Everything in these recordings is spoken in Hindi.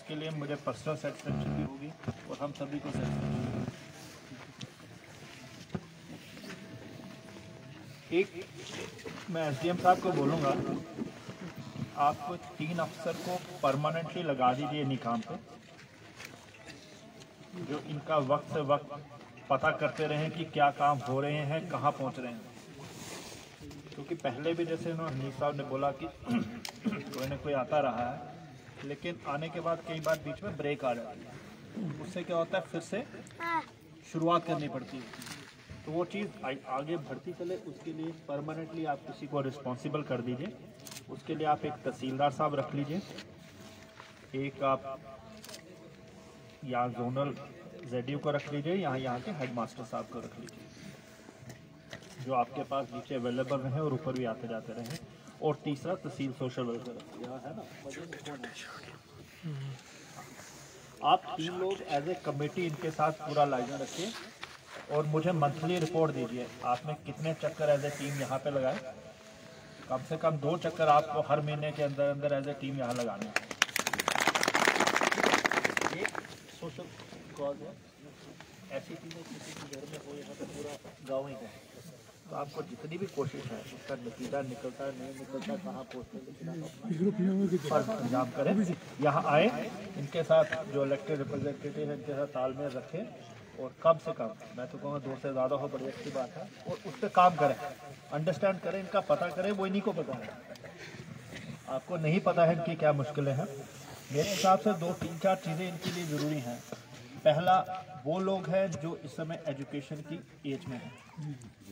उसके लिए मुझे पर्सनल सेटिस्फेक्शन भी होगी और हम सभी को सेटिस्फेक्शन। एक मैं एसडीएम साहब को बोलूँगा, आपको 3 अफसर को परमानेंटली लगा दीजिए इन्हीं काम पे, जो इनका वक्त से वक्त पता करते रहें कि क्या काम हो रहे हैं, कहाँ पहुँच रहे हैं। क्योंकि पहले भी जैसे उन्होंने हनीफ साहब ने बोला कि कोई ना कोई आता रहा है, लेकिन आने के बाद कई बार बीच में ब्रेक आ जाती है, उससे क्या होता है फिर से शुरुआत करनी पड़ती है। तो वो चीज़ आगे बढ़ती चले, उसके लिए परमानेंटली आप किसी को रिस्पॉन्सिबल कर दीजिए। उसके लिए आप एक तहसीलदार साहब रख लीजिए, एक आप यहाँ जोनल जेडीयू को रख लीजिए, यहाँ के हेडमास्टर साहब को रख लीजिए, जो आपके पास नीचे अवेलेबल रहें और ऊपर भी आते जाते रहें। और तीसरा तहसील सोशल वेलफेयर यहाँ है ना, आप 3 लोग एज ए कमेटी इनके साथ पूरा लाइन रखिए और मुझे मंथली रिपोर्ट दीजिए, आपने कितने चक्कर एज ए टीम यहाँ पे लगाए। कम से कम 2 चक्कर आपको हर महीने के अंदर अंदर एज ए टीम यहाँ लगाने हैं। एक सोशल कॉज है, ऐसी चीज़ें किसी के घर में हो, यहाँ पे पूरा गाँव ही है, तो आपको जितनी भी कोशिश है उसका नतीजा निकलता नहीं निकलता, कहाँ पहुँचने फर्क अंजाम करें। यहाँ आए, इनके साथ जो इलेक्टेड रिप्रेजेंटेटिव है इनके साथ तालमेल रखें और कम से कम, मैं तो कहूँगा 2 से ज़्यादा हो बड़ी अच्छी बात है, और उस पर काम करें, अंडरस्टैंड करें, इनका पता करें। वो इन्हीं को पता है, आपको नहीं पता है इनकी क्या मुश्किलें हैं। मेरे हिसाब से 2-3-4 चीज़ें इनके लिए ज़रूरी हैं। पहला, वो लोग हैं जो इस समय एजुकेशन की एज में हैं,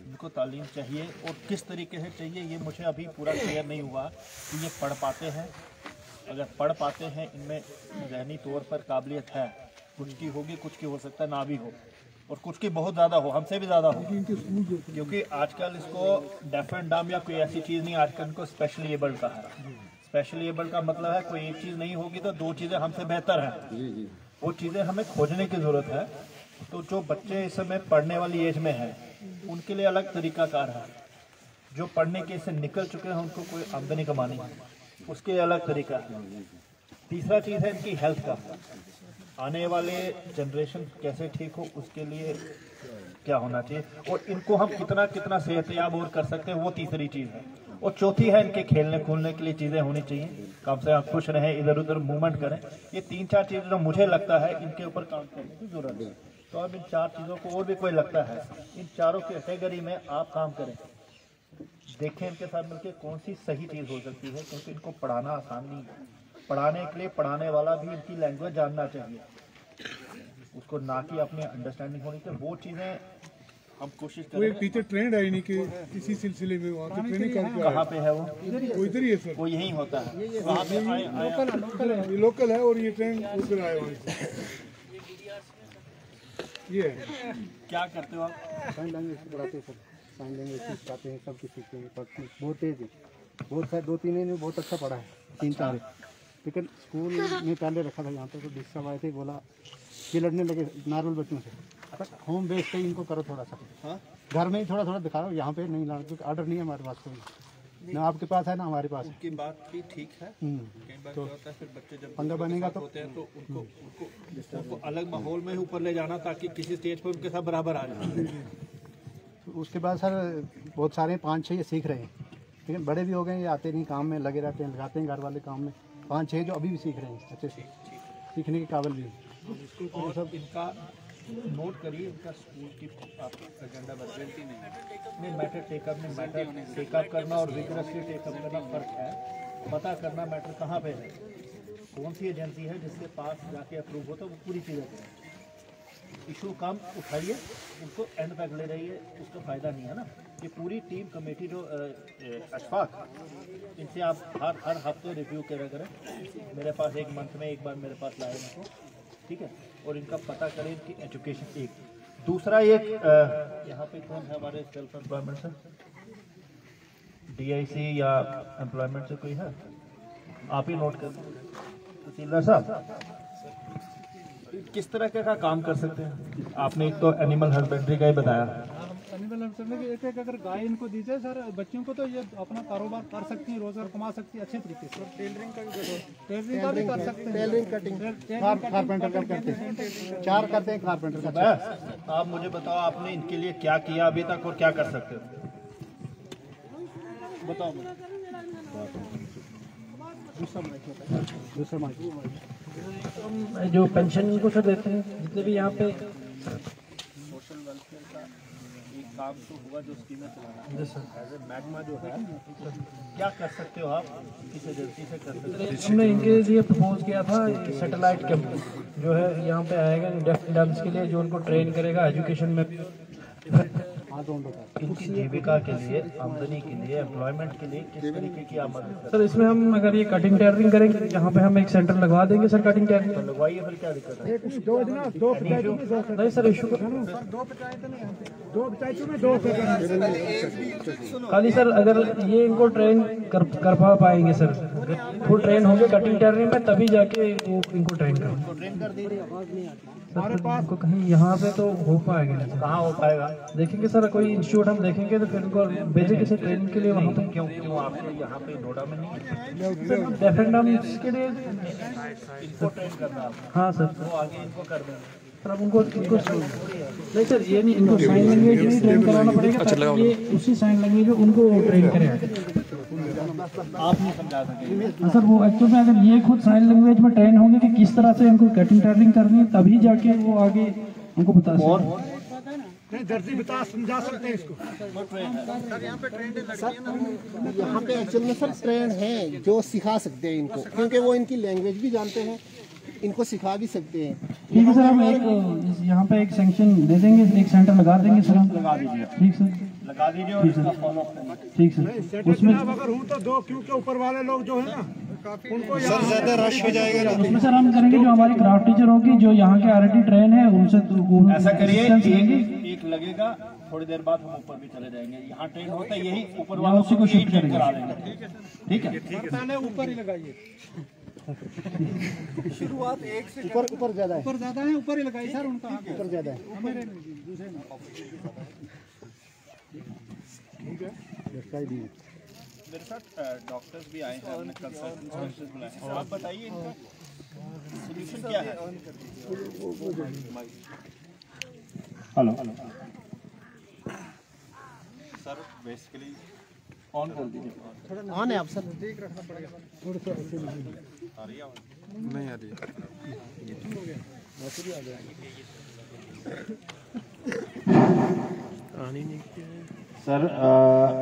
इनको तालीम चाहिए और किस तरीके से चाहिए ये मुझे अभी पूरा क्लियर नहीं हुआ कि ये पढ़ पाते हैं। अगर पढ़ पाते हैं, इनमें ज़हनी तौर पर काबिलियत है, कुछ की होगी, कुछ की हो सकता है ना भी हो, और कुछ की बहुत ज़्यादा हो, हमसे भी ज़्यादा हो, क्योंकि आजकल इसको डेफ एंड डम या कोई ऐसी चीज़ नहीं, आजकल इनको स्पेशली एबल्ड का है। स्पेशली एबल्ड का मतलब है कोई एक चीज़ नहीं होगी तो 2 चीज़ें हमसे बेहतर हैं, वो चीज़ें हमें खोजने की ज़रूरत है। तो जो बच्चे इस समय पढ़ने वाली एज में हैं उनके लिए अलग तरीकाकार है, जो पढ़ने के से निकल चुके हैं उनको कोई आमदनी कमानी है, उसके अलग तरीका है। तीसरा चीज़ है इनकी हेल्थ का, आने वाले जनरेशन कैसे ठीक हो उसके लिए क्या होना चाहिए, और इनको हम कितना कितना सेहतयाब और कर सकते हैं, वो तीसरी चीज़ है। और चौथी है इनके खेलने कूदने के लिए चीज़ें होनी चाहिए, कम से कम खुश रहें, इधर उधर मूवमेंट करें। ये 3-4 चीज़ें जो मुझे लगता है इनके ऊपर काम करने की जरूरत है। तो अब इन 4 चीज़ों को, और भी कोई लगता है, इन चारों कैटेगरी में आप काम करें, देखें इनके साथ मिलकर कौन सी सही चीज़ हो सकती है, क्योंकि इनको पढ़ाना आसान नहीं है। पढ़ाने के लिए पढ़ाने वाला भी इनकी लैंग्वेज जानना चाहिए, उसको ना कि अपनी अंडरस्टैंडिंग होनी चाहिए। वो चीज़ें हम कोशिश करें। वो टीचर ट्रेंड है नहीं कि इसी सिलसिले में वहाँ पे ट्रेनिंग करके कहाँ पे है वो इधर ही है सर, वो यही होता है, वहाँ पे ये लोकल है और ये ट्रेंड उधर आए वहाँ से। ये क्या करते हो आप? साइन लैंग्वेज पढ़ाते हैं सर, साइन लैंग्वेज सिखाते हैं, सब कुछ सीखते हैं, पढ़ते हैं, बहुत तेज है, बहुत सारे 2-3 ने बहुत अच्छा पढ़ा है, 3-4 है। लेकिन स्कूल में पहले रखा था यहाँ पे, तो डिस्टर्ब आए थे, बोला ये लड़ने लगे नॉर्मल बच्चों से, होम बेस पे इनको करो थोड़ा सा, हाँ? घर में ही थोड़ा थोड़ा दिखा रहा हूँ, यहाँ पे नहीं लाना, क्योंकि ऑर्डर नहीं है हमारे पास कोई, ना आपके पास है ना हमारे पास। उनकी बात भी ठीक है, कई बार क्या होता है फिर बच्चे जब पंगा बनेगा तो होते हैं तो उनको अलग माहौल में ऊपर ले जाना ताकि किसी स्टेज पर उनके साथ बराबर आ जाए। तो उसके बाद सर बहुत सारे 5-6 ये सीख रहे हैं, लेकिन बड़े भी हो गए, ये आते नहीं, काम में लगे रहते हैं, लगाते हैं घर वाले काम में। 5-6 जो अभी भी सीख रहे हैं अच्छे से, सीखने के काबिल भी। और सब इनका नोट करिए, इनका स्कूल की एजेंडा बदलती नहीं, मैटर टेकअप में मैटर टेकअप करना और विग्रसली टेकअप करना फ़र्क है। पता करना मैटर कहाँ पे है, कौन सी एजेंसी है जिसके पास जाके अप्रूव होता है, वो पूरी चीज़ें करें। इशू काम उठाइए, उसको एंड तक ले रहिए, उसका फ़ायदा नहीं है ना। ये पूरी टीम कमेटी जो अशफाक, इनसे आप हर हफ्ते रिव्यू करें। मेरे पास 1 मंथ में एक बार मेरे पास लाए इनको, ठीक है, और इनका पता करें इनकी एजुकेशन। एक दूसरा, एक यहाँ पे कौन है हमारे सेल्फ एम्प्लॉयमेंट से, DIC या एम्प्लॉयमेंट से कोई है, आप ही नोट कर तहसीलदार साहब, किस तरह का काम कर सकते हैं आपने? एक तो एनिमल हस्बेंड्री का ही बताया, एनिमल हस्बेंड्री में एक अगर गाय इनको दी जाए सर बच्चों को तो ये अपना कारोबार कर सकती है, रोजगार कमा सकती है अच्छे तरीके से। टेलरिंग का भी कर सकते हैं, टेलरिंग कटिंग कारपेंटर का करते हैं, 4 करते हैं कारपेंटर का। आप मुझे बताओ आपने इनके लिए क्या किया अभी तक और क्या कर सकते हो, बताओ मुझे। जो पेंशन इनको सर देते हैं जितने भी यहाँ पे सोशल वेलफेयर का एक काम तो हुआ जो स्कीमें चलाना एज ए मैग्मा जो है, क्या कर सकते हो आप, किस एजेंसी से कर सकते हो? हमने इनके लिए प्रपोज किया था सैटेलाइट कैंप जो है यहाँ पे आएगा डेफ डम्स के लिए, जो उनको ट्रेन करेगा एजुकेशन में, इनकी जीविका के लिए, आमदनी के लिए, एम्प्लॉयमेंट के लिए किस तरीके की आप मदद सर इसमें हम अगर ये कटिंग टेलरिंग करेंगे यहाँ पे हम एक सेंटर लगवा देंगे सर कटिंग टेलरिंग। लगवाइए, फिर क्या दिक्कत है? नहीं सर इशू खाली सर अगर ये इनको ट्रेन कर पाएंगे सर, फुल ट्रेन होंगे कटिंग टेलरिंग में तभी जाके वो इनको ट्रेन करेंगे सर, इनको कहीं यहाँ पे तो हो पाएगा नहीं। कहाँ हो पाएगा? देखेंगे सर कोई इंस्टीट्यूट हम देखेंगे तो फिर उनको भेजेंगे किसी ट्रेनिंग के लिए वहाँ पे। क्यों आपके यहाँ पे नोएडा में नहीं है? सर डेफिनेटली के लिए इनको ट्रेन करना है, हाँ सर, वो आगे इनको कर देंगे। सर अब उनको नहीं सर ये नहीं, इनको साइन लैंग्वेज में ट्रेन कराना पड़ेगा ताकि ये उसी साइन लैंग्वेज में उनको ट्रेन करें। आप नहीं समझा सकेंगे? हाँ सर वो एक्चुअल में अगर ये खुद साइन लैंग्वेज में ट्रेन होंगे कि किस तरह से इनको कटिंग टेलरिंग करनी है तभी जाके वो आगे उनको बता सकते दर्जी बता समझा सकते हैं इसको। यहाँ पे एक्चुअल में सर ट्रेन है जो सिखा सकते हैं इनको, क्योंकि वो इनकी लैंग्वेज भी जानते हैं, इनको सिखा भी सकते हैं। ठीक है सर हम एक यहाँ पे एक सेंक्शन दे देंगे, एक सेंटर लगा देंगे सर हम। लगा दीजिए, ठीक सर, लगा दीजिए और इसका फॉलो अप करिए। ठीक सर। उसमें अगर हूँ तो दो, क्योंकि ऊपर वाले लोग जो है ना उनको सर ज्यादा रश हो जाएगा। उसमें सर हम करेंगे जो हमारी क्राफ्ट टीचर होगी जो यहाँ के ऑलरेडी ट्रेन है उनसे ऐसा करिए, एक लगेगा, थोड़ी देर बाद हम ऊपर भी चले जाएंगे। यहाँ ट्रेन होता है यही, ऊपर वालों उसी को शिफ्ट करेंगे। करा देंगे। ठीक है, पहले ऊपर ही लगाइए, शुरुआत एक से ऊपर ज़्यादा है, ऊपर ज्यादा है, ऊपर ही लगाइए सर, उनका ऊपर ज़्यादा है। हमारे दूसरे मेरे साथ डॉक्टर्स भी आए हैं, हमने कंसल्टेंट्स बुलाए हैं। आप बताइए इनका सोल्यूशन क्या है? हेलो सर, बेसिकली ऑन कर दीजिए। ऑन है आप सर, आ रही है आवाज़? नहीं आ रही है। सर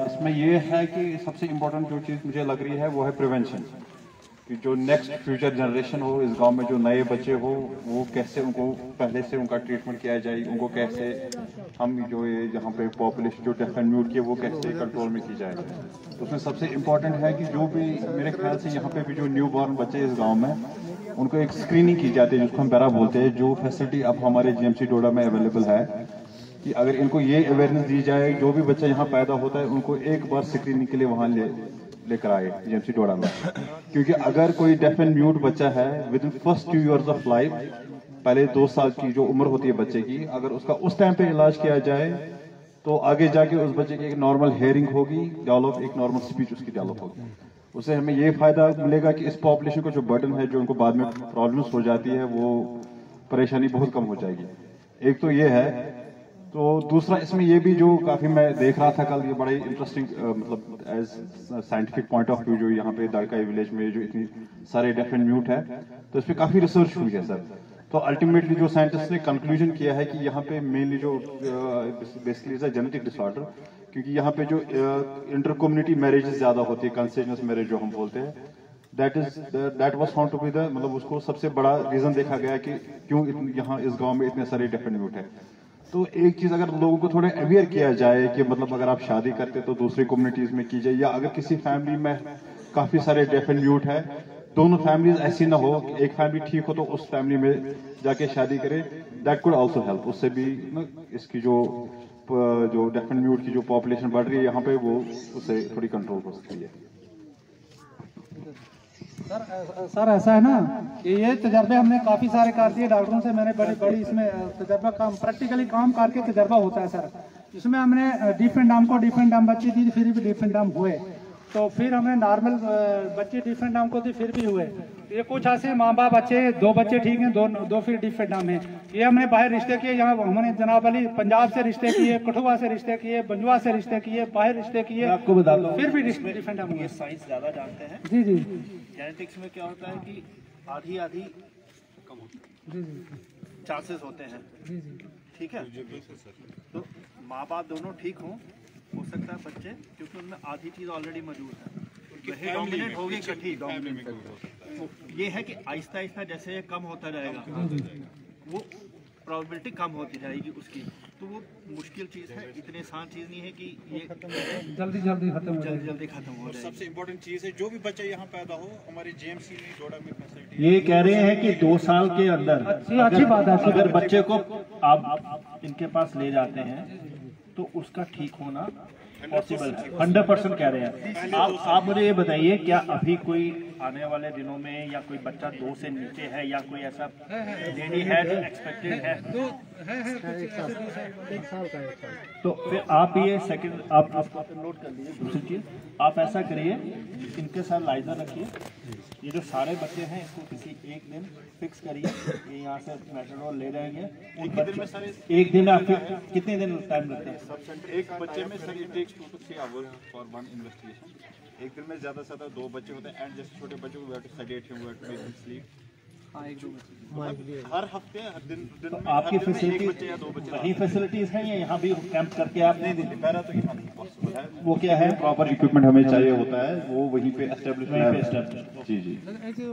इसमें ये है कि सबसे इम्पोर्टेंट जो चीज़ मुझे लग रही है वो है प्रिवेंशन, कि जो नेक्स्ट फ्यूचर जनरेशन हो इस गांव में, जो नए बच्चे हो, वो कैसे उनको पहले से उनका ट्रीटमेंट किया जाए, उनको कैसे हम जो ये यहाँ पे पॉपुलेशन जो डेफ एंड म्यूट की वो कैसे कंट्रोल में की जाए। तो उसमें सबसे इम्पोर्टेंट है कि जो भी मेरे ख्याल से यहाँ पे भी जो न्यू बॉर्न बच्चे इस गाँव में, उनको एक स्क्रीनिंग की जाती है जिसको हम पैरा बोलते हैं, जो फैसिलिटी अब हमारे GMC डोडा में अवेलेबल है, कि अगर इनको ये अवेयरनेस दी जाए, जो भी बच्चा यहाँ पैदा होता है उनको एक बार स्क्रीनिंग के लिए वहाँ लेकर आए GMC डोडा में। क्योंकि अगर कोई डेफ एंड म्यूट बच्चा है with in first 2 years of life, पहले 2 साल की जो उम्र होती है बच्चे की, अगर उसका उस टाइम पे इलाज किया जाए तो आगे जाके उस बच्चे की एक नॉर्मल हेयरिंग होगी डेवलप, एक नॉर्मल स्पीच उसकी डेवलप होगी। उससे हमें ये फायदा मिलेगा कि इस पॉपुलेशन को जो बर्डन है, जो उनको बाद में प्रॉब्लम्स हो जाती है, वो परेशानी बहुत कम हो जाएगी। एक तो ये है, तो दूसरा इसमें ये भी जो काफी मैं देख रहा था कल, ये बड़ा ही इंटरेस्टिंग मतलब as scientific point of view, जो यहाँ पे दड़काई विलेज में जो इतनी सारे डेफ एंड म्यूट है, तो इस पर काफी रिसर्च हुई है सर। तो अल्टीमेटली जो साइंटिस्ट ने कंक्लूजन किया है कि यहाँ पे मेनली जो basically is a genetic disorder, क्योंकि यहाँ पे जो इंटर कम्युनिटी मैरिजेस ज्यादा होती है, कंसेजनस मैरिज जो हम बोलते हैं, that was found to be the, मतलब उसको सबसे बड़ा रीजन देखा गया कि क्यों यहाँ इस गांव में इतने सारे डेफ एंड म्यूट है। तो एक चीज अगर लोगों को थोड़ा अवेयर किया जाए कि मतलब अगर आप शादी करते तो दूसरी कम्युनिटीज में कीजिए, या अगर किसी फैमिली में काफी सारे डेफ एंड म्यूट है, दोनों फैमिलीज ऐसी ना हो, एक फैमिली ठीक हो तो उस फैमिली में जाके शादी करे, दैट कुड आल्सो हेल्प। उससे भी इसकी जो डेफ एंड म्यूट की जो पॉपुलेशन बढ़ रही है यहाँ पे, वो उससे थोड़ी कंट्रोल हो सकती है। सर ऐसा है ना कि ये तजर्बे हमने काफ़ी सारे कर दिए डॉक्टरों से, मैंने बड़ी इसमें तजर्बा काम प्रैक्टिकली काम करके तजर्बा होता है सर। इसमें हमने डिफरेंट नाम को डिफरेंट नाम बच्चे दी, फिर भी डिफरेंट नाम हुए। तो फिर हमने नॉर्मल बच्चे डिफरेंट नाम को दी, फिर भी हुए। ये कुछ ऐसे माँ बाप अच्छे, 2 बच्चे ठीक हैं, दो फिर डिफरेंट नाम है। ये हमने बाहर रिश्ते किए, यहाँ हमने जनाब अली पंजाब से रिश्ते किए, कठुआ से रिश्ते किए, बंजुआ से रिश्ते किए, बाहर रिश्ते किए, आपको बता दो फिर भी डिफरेंट नाम हुए। साइंस ज्यादा जानते हैं। जी जी जेनेटिक्स में क्या होता है कि आधी आधी जी जी चांसेस होते हैं, जी जी ठीक है। तो माँ बाप दोनों ठीक हो सकता है बच्चे, क्योंकि उनमें आधी चीज ऑलरेडी मौजूद है, वही डोमिनेट होगी, कठी डोमिनेट। तो ये है कि आहिस्ता आहिस्ता जैसे ये कम होता जाएगा वो प्रोबेबिलिटी कम होती जाएगी उसकी। तो वो मुश्किल चीज़ है, इतनी आसान चीज़ नहीं है कि ये जल्दी खत्म हो जल्दी खत्म हो जाए। सबसे इम्पोर्टेंट चीज़ है जो भी बच्चा यहाँ पैदा हो, हमारे जेएमसी में डोडा में फैसिलिटी। ये कह रहे हैं कि 2 साल के अंदर अच्छी बात है। अगर बच्चे को आप इनके पास ले जाते हैं तो उसका ठीक होना पॉसिबल है, 100% कह रहे हैं। आप मुझे ये बताइए, क्या अभी कोई आने वाले दिनों में या कोई बच्चा 2 से नीचे है या कोई ऐसा लेडी है जो एक्सपेक्टेड है? एक साल का तो फिर आप ये सेकंड आप नोट कर लीजिए। दूसरी चीज, आप ऐसा करिए, इनके साथ लाइजर रखिए। ये जो सारे बच्चे हैं इसको किसी एक दिन फिक्स करिए, ये यहाँ से मेट्रोनॉल ले जाएंगे। एक दिन आप कितने दिन टाइम लगते हैं? एक बच्चे में sir it takes 2 to 3 hours for one investigation. एक दिन में ज्यादा से ज्यादा 2 बच्चे होते हैं, एंड जैसे छोटे बच्चों को we have to sedate him, we have to make him sleep. हर हफ्ते हर दिन तो आपकी फैसिलिटी वही फैसिलिटीज हैं या यहाँ भी कैंप करके आप नहीं देते? मेरा तो यहाँ पॉसिबल है। वो क्या है? प्रॉपर इक्विपमेंट हमें चाहिए होता है, वो वहीं पे एस्टेब्लिश जी जी।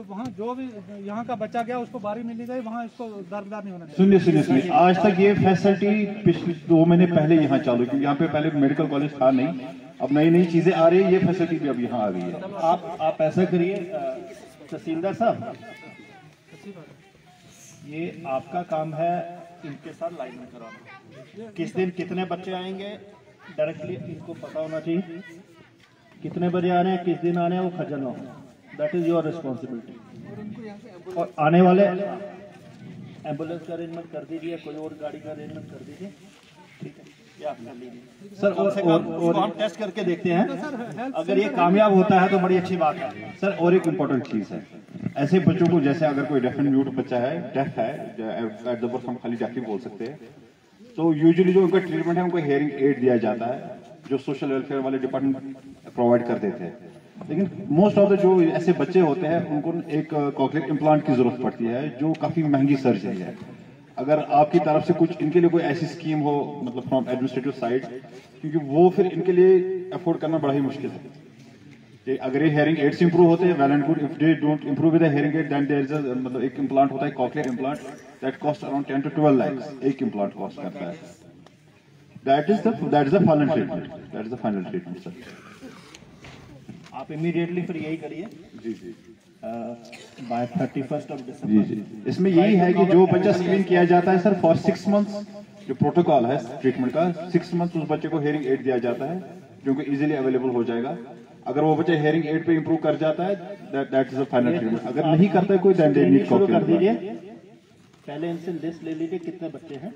वहाँ जो भी यहाँ का बच्चा गया उसको बारी मिली गई, वहाँ इसको दरदार नहीं होना चाहिए। सुनिए, आज तक ये फैसिलिटी पिछले 2 महीने पहले यहाँ चालू, क्योंकि यहाँ पे पहले मेडिकल कॉलेज था नहीं, अब नई नई चीजें आ रही है, ये फैसिलिटी भी अब यहाँ आ गई है। आप ऐसा करिए तहसीलदार साहब, ये आपका काम है इनके साथ लाइजन कराना। किस दिन कितने बच्चे आएंगे डायरेक्टली इनको पता होना चाहिए, कितने बजे आ रहे हैं, किस दिन आने हैं, वो खजल ना हो। That is your responsibility. और आने वाले एम्बुलेंस का अरेंजमेंट कर दीजिए, कोई और गाड़ी का अरेंजमेंट कर दीजिए, ठीक है? ये आप कर लीजिए सर। और हम टेस्ट करके देखते हैं, अगर ये कामयाब होता है तो बड़ी अच्छी बात है सर। और एक इम्पोर्टेंट चीज है, ऐसे बच्चों को, जैसे अगर कोई डेफ एंड म्यूट बच्चा है, डेफ है, एट द बर्थ हम खाली डेफ ही बोल सकते हैं, तो यूजुअली जो उनका ट्रीटमेंट है उनको हेयरिंग एड दिया जाता है, जो सोशल वेलफेयर वाले डिपार्टमेंट प्रोवाइड कर देते हैं। लेकिन मोस्ट ऑफ द जो ऐसे बच्चे होते हैं उनको एक कॉकलियर इम्प्लांट की जरूरत पड़ती है, जो काफी महंगी सर्जरी है। अगर आपकी तरफ से कुछ इनके लिए कोई ऐसी स्कीम हो, मतलब फ्रॉम एडमिनिस्ट्रेटिव साइड, क्योंकि वो फिर इनके लिए अफोर्ड करना बड़ा ही मुश्किल है। अगर ये हेयरिंग एड्स इंप्रूव होते हैं, well and good. If they don't improve with the hearing aid, then there is a, मतलब एक इम्प्लांट होता है cochlear implant, that cost around 10 to 12 lakhs एक इम्प्लांट कॉस्ट करता है। That is the final treatment, that is the final treatment sir. आप इमीडिएटली फिर यही करिए जी जी बाय 31 of December। जी जी। इसमें यही है कि जो बच्चा स्क्रीन किया जाता है सर फॉर 6 months, जो प्रोटोकॉल है ट्रीटमेंट का, 6 months उस बच्चे को हेयरिंग एड दिया जाता है, जो कि इजीली अवेलेबल हो जाएगा। अगर वो बच्चा हेयरिंग एड पे इंप्रूव कर जाता है, that is the final treatment. अगर नहीं करता है कोई, देन दे नीड शुरू कर दीजिए। पहले इनसे लिस्ट ले लीजिए कितने बच्चे हैं,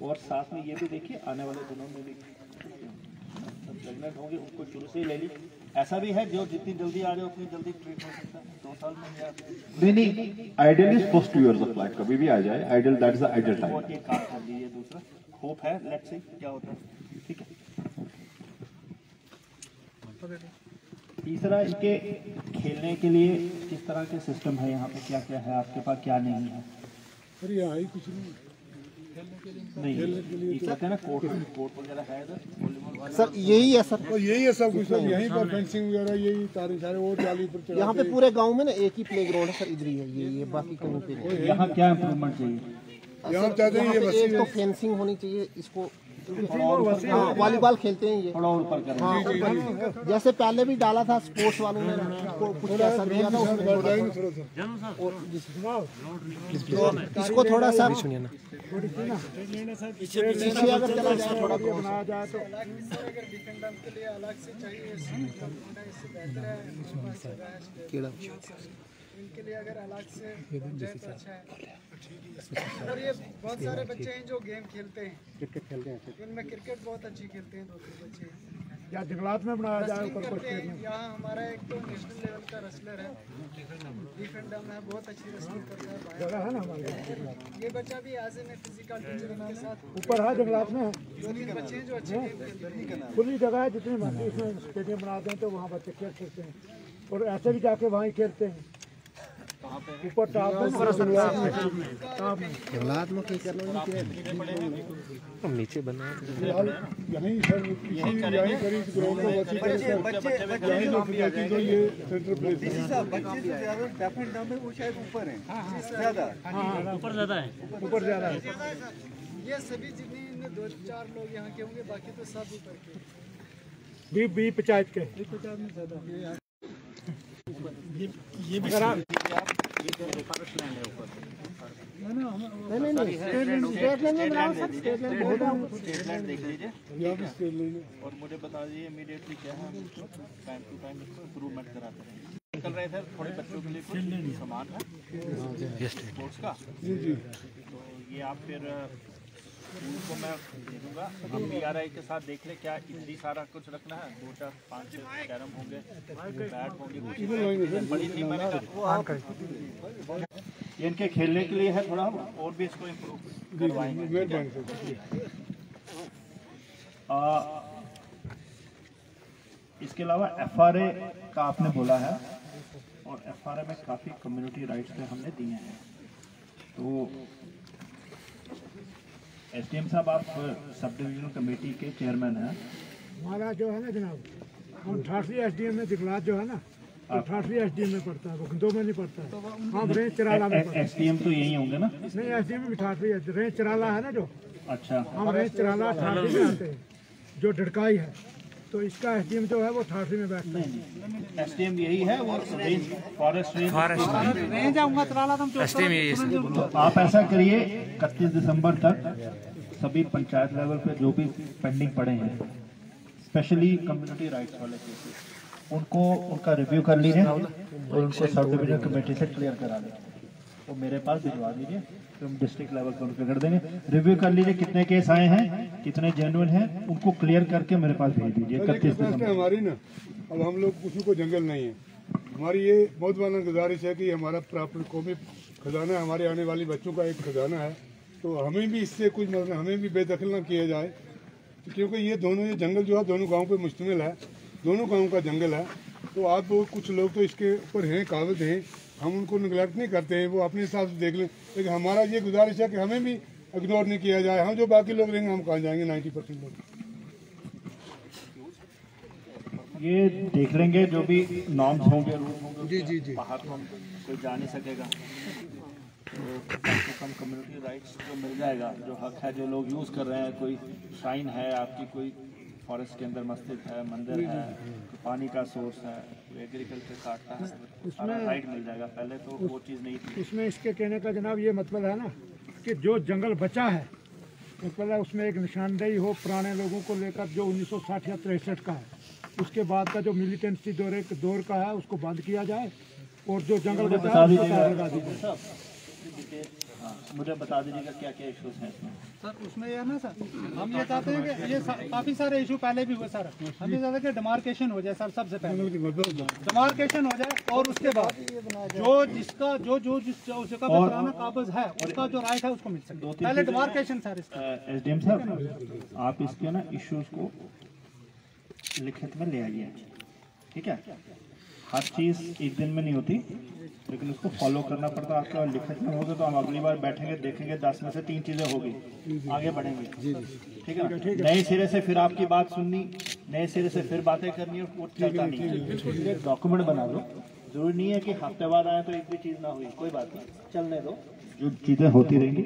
और साथ में ये भी देखिए आने वाले दिनों में भी प्रेगनेंट होंगे उनको शुरू से ही ले लीजिए। ऐसा भी है जो जितनी जल्दी आ जाए उतनी जल्दी ट्रीट हो सकता है, 2 साल में या नहीं, ideal is first 2 years of life, कभी भी आ जाए ideal, that is the ideal time. और ये काम कर दीजिए। दूसरा होप है, लेट्स सी क्या होता है, ठीक है? तीसरा, इनके खेलने के लिए किस तरह के सिस्टम है यहाँ पे, क्या क्या है आपके पास, क्या नहीं है? अरे यहाँ ही कुछ नहीं, नहीं, ये कहते हैं ना कोर्ट वगैरह है इधर, वॉलीबॉल सर यही है सर, और यही है सब कुछ सर, यहीं पर फेंसिंग वगैरह यही तारे सारे और जाली पर चढ़ा यहाँ पे पूरे गांव में ना एक ही प्ले ग्राउंड है सर, इधर ही है ये बाकी कहीं पे नहीं। यहाँ क्या इम्प्रूवमेंट चाहिए? यहाँ चाहते हैं ये पे बस एक तो फेंसिंग होनी चाहिए, इसको वॉलीबॉल खेलते हैं ये, थोड़ा और ऊपर करें। हाँ, जैसे पहले भी डाला था स्पोर्ट्स वालों ने, कुछ ऐसा दिया था उसमें थोड़ा सा, इसको थोड़ा सा पीछे अगर चला जाए थोड़ा बनाया जाए तो इनके लिए अगर अलग से हो जाए तो अच्छा है। और ये बहुत सारे बच्चे हैं जो गेम खेलते हैं, क्रिकेट खेलते हैं। उनमें क्रिकेट बहुत अच्छी खेलते हैं 2-3 बच्चे। या जंगलात में बनाया जाए रेसलिंग ऊपर करते हैं। यहाँ हमारा एक तो नेशनल लेवल का रेसलर है, डिफेंडर में बहुत अच्छी रेसलिंग करता है। जगह है ना हमारे ये बच्चा भी आज में फिजिकल टीचर के साथ ऊपर है जंगलात में 2-3 बच्चे हैं जो अच्छे गेम खेलते हैं। खुली जगह है, जितनी मर्जी उसमें स्टेडियम बना दें तो वहाँ बच्चे खेल सकते हैं और ऐसे भी जाके वहाँ ही खेलते हैं। ऊपर टॉप में जंगलात में कहीं करना नीचे बना यहीं सर यहीं करीब ग्राउंड को वैसे करें सर, यहीं जो फैसिलिटी दो, ये सेंटर प्लेस है। बच्चे से ज़्यादा डेफिनेट में वो शायद ऊपर है, ज़्यादा ऊपर ज़्यादा है। ऊपर ज़्यादा है। ये सभी जितने इनमें 2-4 लोग यहाँ के होंगे, बाकी तो सब ऊपर के। बी पंचायत के ये भी अगर आप नहीं स्टेट लाइन में बनाओ सर, स्टेट लाइन में स्टेट लाइन देख लीजिए और मुझे बता दीजिए इमीडिएटली क्या है, टाइम टू टाइम इसको इम्प्रूवमेंट कराते हैं। निकल रहे थे थोड़े बच्चों के लिए कुछ सामान है स्पोर्ट्स का, तो ये आप फिर उनको मैं दे दूँगा। हम BRI के साथ देख ले क्या इतनी सारा कुछ रखना है, 2, 4, 5 कैरम होंगे, बैट होंगे, बड़ी टीम बनेगा। ये इनके खेलने के लिए है, थोड़ा और भी इसको इम्प्रूव करवाएंगे। इसके अलावा FRA का आपने बोला है और FRA में काफ़ी कम्युनिटी राइट्स पे हमने दिए हैं। तो SDM साहब आप सब डिविजनल कमेटी के चेयरमैन हैं। हमारा जो है ना जनाब, हम 88 SDM में जंगलात जो है ना, 88 SDM में पड़ता है, वो दो में नहीं पड़ता है। हम रेंज चराला में पड़ता है। SDM तो यही होंगे ना? नहीं, SDM में 88 है, रेंज चराला है ना जो, अच्छा, हम रेंज चराला 88 में आते हैं, जो डड़काई है, तो इसका SDM जो है वो 88 में बैठता है। SDM यही है, वो रेंज फॉरेस्ट रेंज आऊँगा चराला तुम SDM यही है। तो आप ऐसा करिए 31 दिसंबर तक सभी पंचायत लेवल पे जो भी पेंडिंग पड़े हैं, स्पेशली कम्युनिटी राइट्स वाले केसेस, उनको उनका रिव्यू कर लीजिए और उनको सब डिविजन कमेटी से क्लियर करा दें। वो मेरे पास भिजवा दीजिए, फिर हम डिस्ट्रिक्ट लेवल पर उनको कर देंगे। रिव्यू कर लीजिए कितने केस आए हैं, कितने जेन्युइन हैं, उनको क्लियर करके मेरे पास भेज दीजिए। 31 दिसंबर हमारी ना, अब हम लोग किसी को जंगल नहीं है, हमारी ये बहुत बड़ा गुजारिश है कि हमारा प्राप्त कौमी खजाना, हमारे आने वाली बच्चों का एक खजाना है, तो हमें भी इससे कुछ मतलब हमें भी बेदखल ना किया जाए, क्योंकि ये जंगल जो है दोनों गाँव पे मुश्तमिल है, दोनों गाँव का जंगल है। तो आप कुछ लोग तो इसके ऊपर हैं, काबिल हैं, हम उनको निगलेक्ट नहीं करते हैं, वो अपने हिसाब से देख लें, लेकिन हमारा ये गुजारिश है कि हमें भी इग्नोर नहीं किया जाए। हम जो बाकी लोग रहेंगे हम कहाँ जाएंगे, 90% लोग ये देख लेंगे जो भी नॉर्म्स होंगे, रूल होंगे, जी बाहर तो कोई जा नहीं सकेगा, तो कम से कम कम्युनिटी राइट्स को मिल जाएगा। जो हक है जो लोग यूज़ कर रहे हैं, कोई श्राइन है आपकी, कोई फॉरेस्ट के अंदर मस्जिद है, मंदिर है, पानी का सोर्स है, एग्रीकल्चर काटता है, सारा राइट मिल जाएगा। पहले तो वो चीज़ नहीं थी। इसमें इसके कहने का जनाब ये मतलब है ना कि जो जंगल बचा है, मतलब उसमें एक निशानदेही हो पुराने लोगों को लेकर, जो 1960 या 63 का है, उसके बाद का जो मिलिटेंसी दौर का है उसको बंद किया जाए, और जो जंगल बचा है उसको लगा दीजिए। मुझे बता दीजिएगा क्या क्या इश्यूज हैं इसमें। सर उसमें यह ना सर, हम ये चाहते हैं कि ये काफ़ी सारे इशू पहले भी हुए सर, हम ये चाहते हैं कि डिमार्केशन हो जाए सर, सबसे पहले डिमार्केशन हो जाए, और उसके बाद जो जिसका उसका पुराना कागज है उसका जो राइट है उसको मिल सके, पहले डिमार्केशन सर। SDM साहब आप इसके ना इश्यूज को लिखित में ले आइए, ठीक है? हर चीज़ एक दिन में नहीं होती, लेकिन उसको फॉलो करना पड़ता है। आपका लिखित में होगा तो हम अगली बार बैठेंगे, देखेंगे 10 में से 3 चीज़ें होगी, आगे बढ़ेंगे, ठीक है ना? नए सिरे से फिर आपकी बात सुननी, नए सिरे से फिर बातें करनी, वो चलता नहीं है। डॉक्यूमेंट बना दो, जरूरी नहीं है कि हफ्ते बाद आए तो एक भी चीज़ ना हुई, कोई बात नहीं, चलने दो, जो चीज़ें होती रहेंगी।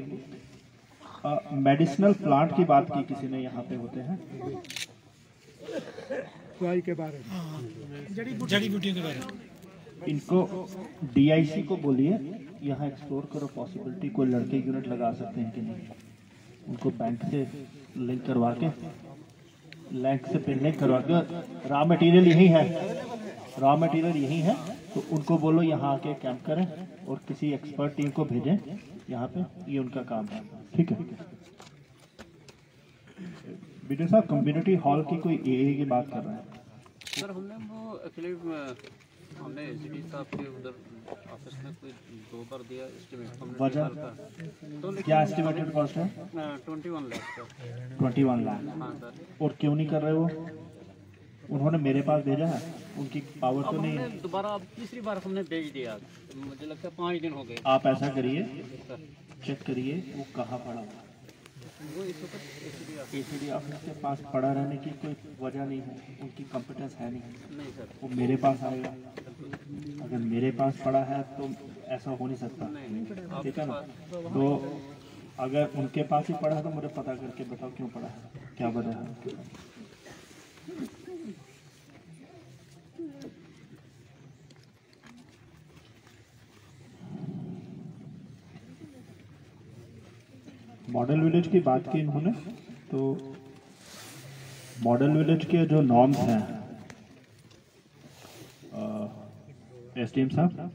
मेडिसिनल प्लांट की बात की किसी ने, यहाँ पे होते हैं दवाई के बारे में, जड़ी बूटियों के बारे में, इनको DIC को बोलिए यहाँ एक्सप्लोर करो पॉसिबिलिटी, कोई लड़के यूनिट लगा सकते हैं कि नहीं, उनको बैंक से लिंक करवा के, रॉ मटेरियल यही है, तो उनको बोलो यहाँ आके कैंप करें और किसी एक्सपर्ट टीम को भेजें यहाँ पे ये उनका काम है, ठीक है। बीडीओ साहब कम्युनिटी हॉल की कोई एए की बात कर रहे हैं सर। हमने वो एक्चुअली हमने एसीडी साहब के उधर ऑफिस में कोई 2 बार दिया एस्टिमेट वजह तो क्या एस्टिमेटेड कॉस्ट है? 21 लाख का। 21 लाख। हाँ सर। और क्यों नहीं कर रहे वो? उन्होंने मेरे पास भेजा है, उनकी पावर तो नहीं है। दोबारा अब तीसरी बार हमने भेज दिया, मुझे लगता है 5 दिन हो गए। आप ऐसा करिए, चेक करिए वो कहाँ पड़ा हुआ। वो इस वक्त एसीडी ऑफिस के पास पड़ा रहने की कोई वजह नहीं है, उनकी कॉम्पिटेंस है नहीं सर। वो मेरे पास आएगा। अगर मेरे पास पड़ा है तो ऐसा हो नहीं सकता, ठीक है ना। तो अगर उनके पास ही पड़ा है तो मुझे पता करके बताओ क्यों पड़ा है, क्या वजह है। मॉडल विलेज की बात की इन्होंने, तो मॉडल विलेज के जो नॉर्म्स हैं एसडीएम साहब,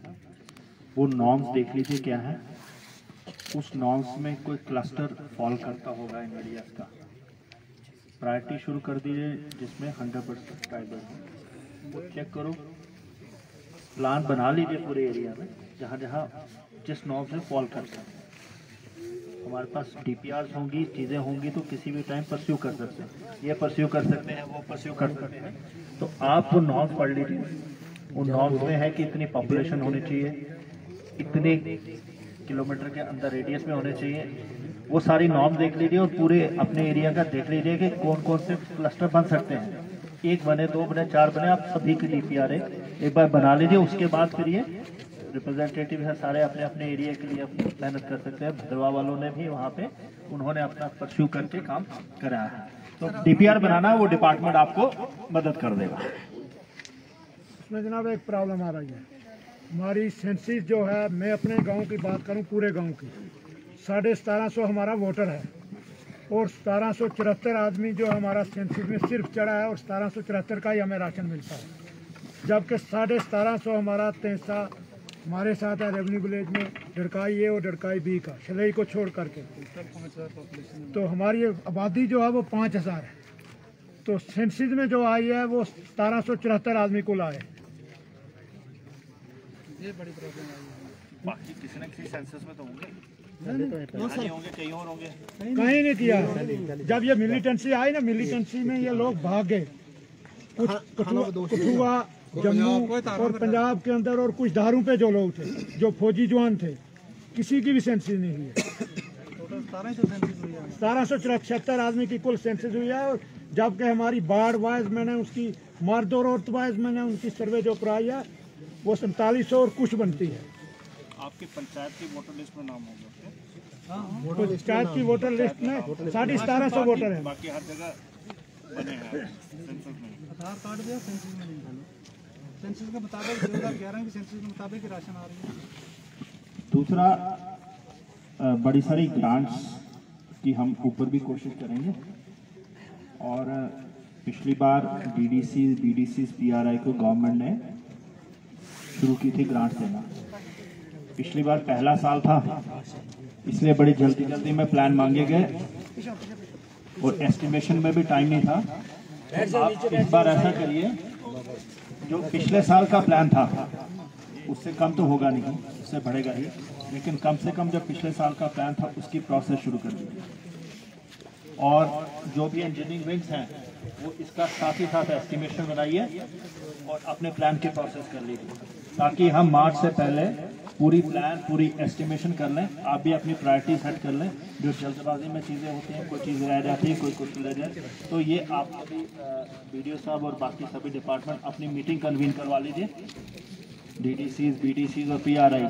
वो नॉर्म्स देख लीजिए क्या है। उस नॉर्म्स में कोई क्लस्टर फॉल करता होगा इन एरियाज का, प्रायोरिटी शुरू कर दीजिए जिसमें 100% ट्राइबल है। वो चेक करो, प्लान बना लीजिए पूरे एरिया में जहाँ जहाँ जिस नॉर्म्स में फॉल करता है। हमारे पास डीपीआर होंगी, चीज़ें होंगी तो किसी भी टाइम परस्यू कर सकते हैं, ये परस्यू कर सकते हैं, वो परस्यू कर सकते हैं। तो आप वो नॉर्म्स पढ़ लीजिए, उन नॉर्म्स में है कि इतनी पॉपुलेशन होनी चाहिए, इतने किलोमीटर के अंदर रेडियस में होने चाहिए। वो सारी नॉर्म देख लीजिए और पूरे अपने एरिया का देख लीजिए कि कौन कौन से क्लस्टर बन सकते हैं। 1 बने, 2 बने, 4 बने, आप सभी की डीपीआर एक बार बना लीजिए। उसके बाद फिर ये रिप्रेजेंटेटिव है सारे अपने अपने एरिया के लिए अपनी मेहनत कर सकते हैं। भद्रवा वालों ने भी वहाँ पे उन्होंने अपना परस्यू करके काम कराया है। तो डीपीआर बनाना वो डिपार्टमेंट आपको मदद कर देगा। इसमें जनाब एक प्रॉब्लम आ रही है, हमारी सेंसिस जो है, मैं अपने गांव की बात करूं, पूरे गांव की 1750 हमारा वोटर है और 1774 आदमी जो हमारा सेंसिस में सिर्फ चढ़ा है और 1774 का ही हमें राशन मिलता है। जबकि 1750 हमारा तेंसा हमारे साथ है रेवेन्यू विलेज में, डरकाई ए और डरकाई बी का, शलई को छोड़ करके। तो हमारी आबादी जो है वो 5000 है। तो सेंसिस में जो आई है वो 1774 आदमी कुल आए। ये बड़ी प्रॉब्लम आई है। बाकी किसी न किसी सेंसस में तो होंगे, होंगे, कहीं और होंगे, कहीं नहीं किया। जब ये मिलिटेंसी आई ना, मिलिटेंसी में ये लोग भाग गए, कुछ कठुआ, जम्मू और पंजाब के अंदर, और कुछ धारों पे जो लोग थे, जो फौजी जवान थे, किसी की भी सेंसिस नहीं हुई है। 1774 आदमी की कुल सेंसिस हुई है। और जबकि हमारी बाढ़ वाइज मैंने उसकी, मर्द और औरत वाइज मैंने उनकी सर्वे जो कराई है वो 4700 और कुछ बनती है। आपकी पंचायत की वोटर लिस्ट में नाम होगा? पंचायत की वोटर लिस्ट में 1750 वोटर है। बाकी हर जगह बने हैं सेंसस में। आधार कार्ड भी सेंसिस में नहीं है। सेंसिस के मुताबिक 2011 की सेंसिस के मुताबिक राशन आ रही है। दूसरा, बड़ी सारी ग्रांट्स की हम ऊपर भी कोशिश करेंगे। और पिछली बार बीडीसी पीआरआई को गवर्नमेंट ने शुरू की थी ग्रांट देना। पिछली बार पहला साल था, इसलिए बड़ी जल्दी में प्लान मांगे गए और एस्टिमेशन में भी टाइम नहीं था। आप इस बार ऐसा करिए, जो पिछले साल का प्लान था उससे कम तो होगा नहीं, उससे बढ़ेगा ही, लेकिन कम से कम जो पिछले साल का प्लान था उसकी प्रोसेस शुरू कर दीजिए। और जो भी इंजीनियरिंग विंग्स हैं वो इसका साथ ही साथ एस्टिमेशन बनाइए और अपने प्लान की प्रोसेस कर लीजिए, ताकि हम मार्च से पहले पूरी प्लान, पूरी एस्टिमेशन कर लें। आप भी अपनी प्रायोरिटी सेट कर लें। जो जल्दबाजी में चीज़ें होती हैं, कोई चीज़ रह जाती है, कोई कुछ रह जाए, तो ये आप अभी बीडीओ साहब और बाकी सभी डिपार्टमेंट अपनी मीटिंग कन्वीन करवा लीजिए, डीडीसीज, बीडीसीज और पीआरआई,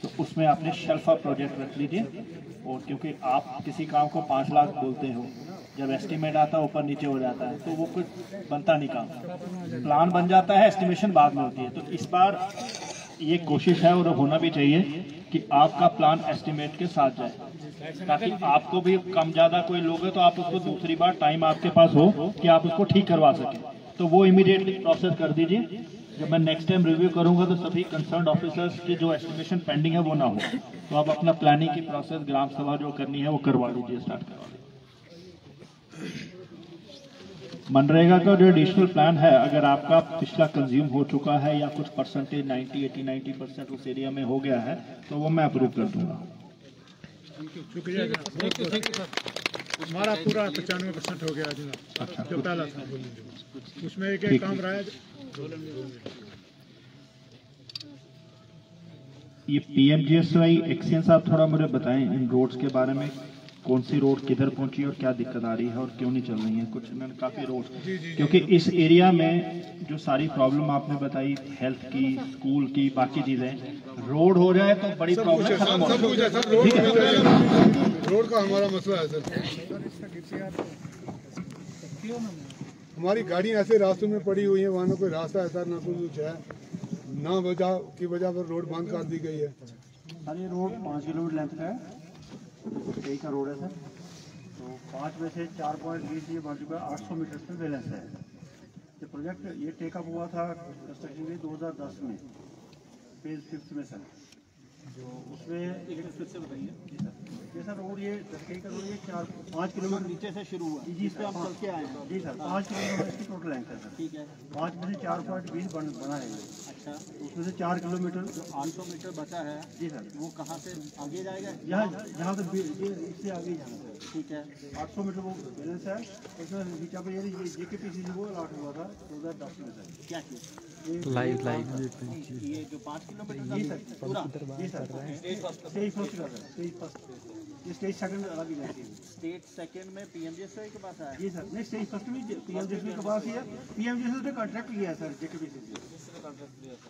तो उसमें अपने शेल्फ ऑफ प्रोजेक्ट रख लीजिए। और क्योंकि आप किसी काम को 5 लाख बोलते हो, जब एस्टिमेट आता है ऊपर नीचे हो जाता है तो वो कुछ बनता नहीं काम, प्लान बन जाता है, एस्टिमेशन बाद में होती है। तो इस बार ये कोशिश है और होना भी चाहिए कि आपका प्लान एस्टिमेट के साथ जाए, ताकि आपको भी कम ज़्यादा कोई लोग है तो आप उसको दूसरी बार टाइम आपके पास हो कि आप उसको ठीक करवा सकें। तो वो इमीडिएटली प्रोसेस कर दीजिए। जब मैं नेक्स्ट टाइम रिव्यू करूंगा तो सभी कंसर्न ऑफिसर्स के जो एस्टिमेशन पेंडिंग है वो ना हो, तो आप अपना प्लानिंग की प्रोसेस ग्राम सभा जो करनी है वो करवा लीजिए, स्टार्ट करवा लीजिए। मनरेगा का जो एडिशनल प्लान है, अगर आपका पिछला कंज्यूम हो चुका है या कुछ परसेंटेज 90-80-90% उस एरिया में हो गया है तो वो मैं अप्रूव कर दूंगा। शुक्रिया, हमारा पूरा 95% हो गया जनाब। अच्छा, जो पहला था उसमें एक काम रहा है। ये PMGSY एक्शन साहब थोड़ा मुझे बताएं इन रोड्स के बारे में, कौन सी रोड किधर पहुंची और क्या दिक्कत आ रही है और क्यों नहीं चल रही है। कुछ इन्होंने काफी रोड्स, क्योंकि इस एरिया में जो सारी प्रॉब्लम आपने बताई हेल्थ की, स्कूल की, बाकी चीजें, रोड हो जाए तो बड़ी प्रॉब्लम खत्म हो जाए। रोड का हमारा मसला है सर, हमारी गाड़ी ऐसे रास्तों में पड़ी हुई है, वहाँ ना कोई रास्ता ऐसा ना कुछ है, ना वजह की वजह पर रोड बंद कर दी गई है। सर ये रोड 5 किलोमीटर लेंथ का है, कई का रोड है सर, तो 5 में से 4.20 ये बढ़ चुका है, 800 मीटर पे बैलेंस है। ये प्रोजेक्ट ये टेकअप हुआ था कंस्ट्रक्शन में 2010 में फेज 5 में सर, जो उसमें फिर से बताइए ये सर रोड, ये कई का रोड ये 4-5 किलोमीटर नीचे से शुरू हुआ जी, इस पर हम चल के आए हैं जी सर। 5 किलोमीटर इसकी टोटल लेंथ है सर, ठीक है। 5 में से 4.20 बना है। अच्छा, उसमें से 4 किलोमीटर जो 800 मीटर बचा है जी सर, वो कहाँ से आगे जाएगा? यहाँ से इससे आगे जाना है, ठीक है। 800 मीटर वो बैलेंस है, उसमें नीचा पर ये JKPCC वो अलॉट हुआ था 2010 में सर। क्या किया लाइव ये जो 5 किलोमीटर जी सर पूरा जी सर, स्टेज फर्स्ट ये स्टेज सेकंड अलग ही जाती है। स्टेज सेकंड में PMGSY के पास आया जी सर, नहीं स्टेज फर्स्ट में PMGSY के पास ही है। PMGSY ने कॉन्ट्रैक्ट लिया है सर JKPCC से, कॉन्ट्रैक्ट लिया था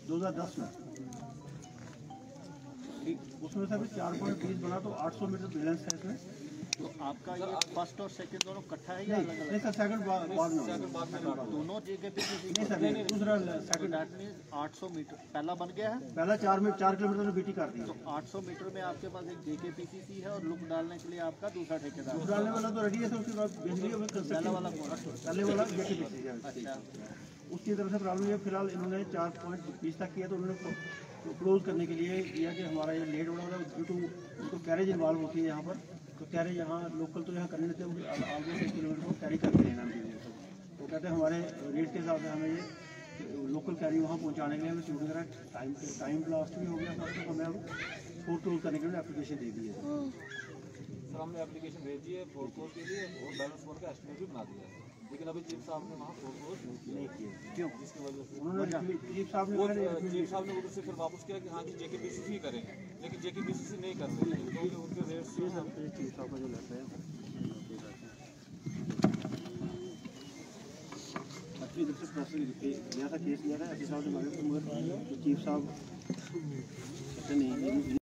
2010 में, ठीक। उसमें सर 4.20 बना तो 800 मीटर बैलेंस है इसमें। तो आपका ये फर्स्ट और सेकंड दोनों इकट्ठा है या अलग अलग? नहीं सर, सेकंड बाद में दोनों JKPCC नहीं सर, दूसरा सेकंड। दैट मींस 800 मीटर पहला बन गया है, पहला 4 किलोमीटर में BT कर दिया। तो 800 मीटर में आपके पास एक JKPCC है और लुक डालने के लिए आपका दूसरा ठेकेदार, लुक डालने वाला तो रेडी है सर। उसके बाद बिजली पहला वाला पहले वाला JKPCC है। अच्छा, उसकी तरफ से प्रॉब्लम ये फिलहाल इन्होंने 4.20 तक किया, तो उन्होंने क्लोज करने के लिए किया कि हमारा ये लेट हो रहा है ड्यू टू उनको कैरेज इन्वॉल्व होती है यहाँ पर, तो कैरेज यहाँ लोकल तो यहाँ करने देते हैं, आगे 1 किलोमीटर को कैरी करके लेना चाहिए। तो कहते हैं हमारे रेट के हिसाब से हमें ये लोकल कैरी वहाँ पहुँचाने के लिए हमें शूट करा, टाइम ब्लास्ट भी हो गया सर, तो हमें अब फोर्थ क्लोज करने के लिए एप्लीकेशन दे दी है सर। हमने एप्लीकेशन भेज दी है फोर्थ क्लोज के लिए और बैलेंस वर्क का एस्टिमेट भी बना दिया है, लेकिन अभी चीफ साहब ने वहाँ फोर्थ क्लोज नहीं किया। क्यों? जिसकी वजह से उन्होंने चीफ साहब ने उधर से फिर वापस किया कि हाँ जी JKPCC ही करेंगे, लेकिन JKPCC नहीं कर रहे हैं, तो उनके रेट चीफ साहब का जो लेता है अच्छी इधर से प्रोसेस लिया था, केस लिया था, चीफ साहब ने चीफ साहब नहीं